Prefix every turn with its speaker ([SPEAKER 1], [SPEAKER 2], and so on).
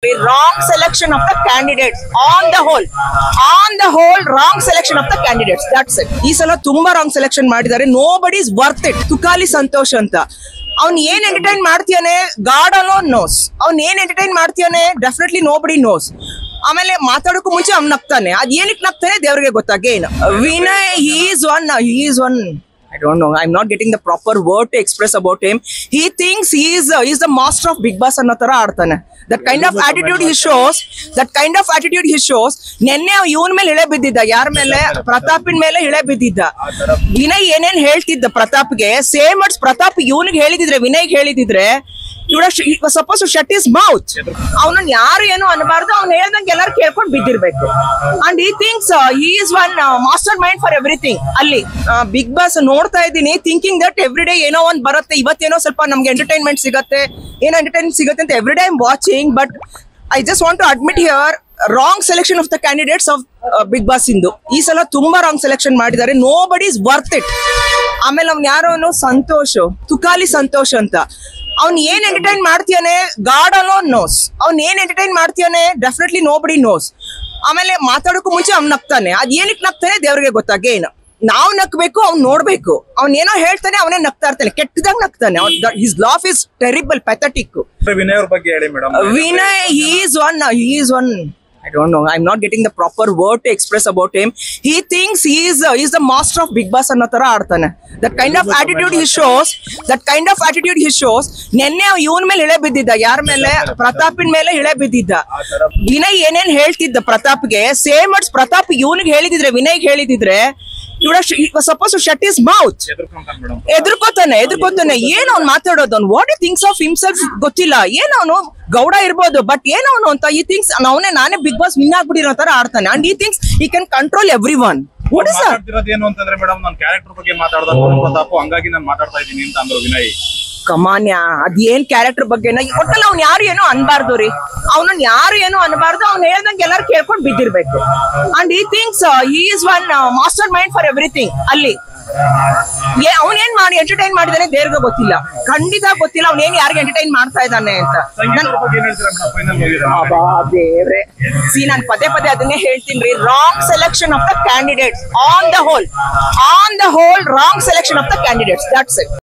[SPEAKER 1] Wrong selection of the candidates on the whole wrong selection of the candidates. That's it. ಈ ಸಲ ತುಂಬಾ wrong selection ಮಾಡಿದ್ದಾರೆ. Nobody is worth it. Tukali Santosh ಅಂತ ಅವ್ನ್ ಏನ್ ಎಂಟರ್ಟೈನ್ ಮಾಡ್ತೀಯಾನೆ ಗಾಡ್ ಅಲೋನ್ ನೋಸ್. ಅವ್ನ್ ಏನ್ ಎಂಟರ್ಟೈನ್ ಮಾಡ್ತೀಯಾನೆ ಡೆಫಿನೆಟ್ಲಿ ನೋಬಡಿ ನೋಸ್. ಆಮೇಲೆ ಮಾತಾಡೋಕ್ಕೂ ಮುಂಚೆ ಅವ್ನ್ ನಗ್ತಾನೆ. ಅದ್ ಏನಕ್ಕೆ ನಗ್ತಾನೆ ದೇವ್ರಿಗೆ ಗೊತ್ತಾಗೇನ್. Vinay he is one I don't know. I'm not getting the proper word to express about him. He thinks he is the master of Big Boss ಅನ್ನೋ ತರ ಆಡ್ತಾನೆ. That kind of attitude he shows. ನೆನ್ನೆ ಇವನ್ ಮೇಲೆ ಇಳೆ ಬಿದ್ದಿದ್ದ. ಯಾರ ಮೇಲೆ? ಪ್ರತಾಪಿನ ಮೇಲೆ ಇಳೆ ಬಿದ್ದಿದ್ದ. ವಿನಯ್ ಏನೇನ್ ಹೇಳ್ತಿದ್ದ ಪ್ರತಾಪ್ಗೆ ಸೇಮ್ ವರ್ಡ್ಸ್ ಪ್ರತಾಪ್ ಇವನಿಗೆ ಹೇಳಿದಿದ್ರೆ ವಿನಯ್ಗೆ ಹೇಳಿದಿದ್ರೆ ಸಪೋಸ್ ಶಟ್ ಇಸ್ ಮೌತ್. ಅವನನ್ನ ಯಾರು ಏನು ಅನ್ಬಾರ್ದು. ಅವ್ನು ಹೇಳ್ದಂಗೆ ಎಲ್ಲಾರು ಕೇಳ್ಕೊಂಡು ಬಿದ್ದಿರ್ಬೇಕು. ಅಂಡ್ ಈ thinks he is one master mind for everything. ಅಲ್ಲಿ ಬಿಗ್ ಬಾಸ್ ನೋಡ್ತಾ ಇದ್ದೀನಿ ಥಿಂಕಿಂಗ್ ದಟ್ ಎವ್ರಿ ಡೇ ಏನೋ ಒಂದ್ ಬರುತ್ತೆ. ಇವತ್ತೇನೋ ಸ್ವಲ್ಪ ನಮ್ಗೆ ಎಂಟರ್ಟೈನ್ಮೆಂಟ್ ಸಿಗುತ್ತೆ ಅಂತ every day I'm watching. But I just want to admit here wrong selection of the candidates of Bigg Boss ಇಂದು. ಈ ಸಲ ತುಂಬಾ ರಾಂಗ್ ಸೆಲೆಕ್ಷನ್ ಮಾಡಿದ್ದಾರೆ. Nobody is worth it. ಆಮೇಲೆ ಅವ್ನ್ ಯಾರೋ ಸಂತೋಷ್, ತುಕಾಲಿ ಸಂತೋಷ್ ಅಂತ ಅವ್ನ್ ಏನ್ ಎಂಟರ್ಟೈನ್ ಮಾಡ್ತೀಯಾನೆ ಗಾಡ್ ಅಲೋನ್ ನೋಸ್. ಅವ್ನ್ ಏನ್ ಎಂಟರ್ಟೈನ್ ಮಾಡ್ತೀಯಾನೆ ಡೆಫಿನೆಟ್ಲಿ ನೋಬಡಿ ನೋಸ್. ಆಮೇಲೆ ಮಾತಾಡೋಕ್ಕೂ ಮುಂಚೆ ಅವ್ನ್ ನಗ್ತಾನೆ. ಅದ್ ಏನಕ್ಕೆ ನಗ್ತಾನೆ ದೇವ್ರಿಗೆ ಗೊತ್ತಾಗೇನ್. ನಾವ್ ನಕ್ಬೇಕು, ಅವ್ನ್ ನೋಡ್ಬೇಕು. ಅವ್ನ್ ಏನೋ ಹೇಳ್ತಾನೆ ಅವನೇ ನಗ್ತಾ ಇರ್ತಾನೆ, ಕೆಟ್ಟದಾಗ ನಗ್ತಾನೆ. His laugh is terrible, pathetic.
[SPEAKER 2] Vinay ಅವ್ರ ಬಗ್ಗೆ ಹೇಳಿ madam.
[SPEAKER 1] Vinay he is one I don't know. I'm not getting the proper word to express about him. He thinks he is the master of Big Boss ಅನ್ನೋ ತರ ಆಡ್ತಾನೆ. That kind of attitude he shows. ನೆನ್ನೆ ಇವನ್ ಮೇಲೆ ಇಳೆ ಬಿದ್ದಿದ್ದ. ಯಾರ ಮೇಲೆ? ಪ್ರತಾಪಿನ ಮೇಲೆ ಇಳೆ ಬಿದ್ದಿದ್ದ. ವಿನಯ್ ಏನೇನ್ ಹೇಳ್ತಿದ್ದ ಪ್ರತಾಪ್ಗೆ ಸೇಮ್ ವರ್ಡ್ಸ್ ಪ್ರತಾಪ್ ಇವನಿಗೆ ಹೇಳಿದಿದ್ರೆ ವಿನಯ್ಗೆ ಹೇಳಿದಿದ್ರೆ ಸಪೋಸ್ ಶಟ್ ಇಸ್ ಮೌತ್. ಎದುರ್ಕೋತಾನೆ. ಏನ್ ಅವ್ನು ಮಾತಾಡೋದು, ಅವ್ನು what you thinks of himself ಗೊತ್ತಿಲ್ಲ. ಏನ್ ಅವನು ಗೌಡ ಇರ್ಬೋದು, ಬಟ್ ಏನವನು ಅಂತ ಈ ಥಿಂಕ್ಸ್ ನಾನೇ ಬಿಗ್ ಬಾಸ್ ವಿನ್ ಆಗ್ಬಿಟ್ಟಿರೋ ತರ ಆಡ್ತಾನೆ. ಅಂಡ್ ಈ ಥಿಂಕ್ಸ್ ಈ can control every one. What is
[SPEAKER 2] ಏನು ಅಂತಂದ್ರೆ ಮೇಡಮ್, ನನ್ನ ಕ್ಯಾರೆಕ್ಟರ್ ಬಗ್ಗೆ ಮಾತಾಡ್ದ ಪ್ರತಾಪ್, ಹಂಗಾಗಿ ನಾನು ಮಾತಾಡ್ತಾ ಇದ್ದೀನಿ ಅಂತ ಅಂದ್ರು ವಿನಯ್.
[SPEAKER 1] ಕಮಾನ್ಯ ಅದೇನ್ ಕ್ಯಾರೆಕ್ಟರ್ ಬಗ್ಗೆ ಒಟ್ಟಲ್ಲಿ ಅವ್ನು ಯಾರು ಏನೋ ಅನ್ಬಾರ್ದು ರೀ. ಅವ್ನನ್ನ ಯಾರು ಏನೋ ಅನ್ಬಾರ್ದು. ಅವ್ನು ಹೇಳ್ದಂಗೆ ಎಲ್ಲಾರು ಕೇಳ್ಕೊಂಡು ಬಿದ್ದಿರ್ಬೇಕು. ಅಂಡ್ ಈ thinks he is one master mind for everything. ಅಲ್ಲಿ ಅವನೇನ್ ಮಾಡಿ ಎಂಟರ್ಟೈನ್ ಮಾಡಿದಾನೆ ದೇವ್ರಿಗೆ ಗೊತ್ತಿಲ್ಲ, ಖಂಡಿತ ಗೊತ್ತಿಲ್ಲ ಅವನೇನ್ ಯಾರಿಗೆ ಎಂಟರ್ಟೈನ್ ಮಾಡ್ತಾ ಇದ್ದಾನೆ ಅಂತ. ದೇವ್ರೆ ನಾನು ಪದೇ ಅದನ್ನೇ ಹೇಳ್ತೀನಿ. Wrong selection of the candidates on the whole wrong selection of the candidates. That's it.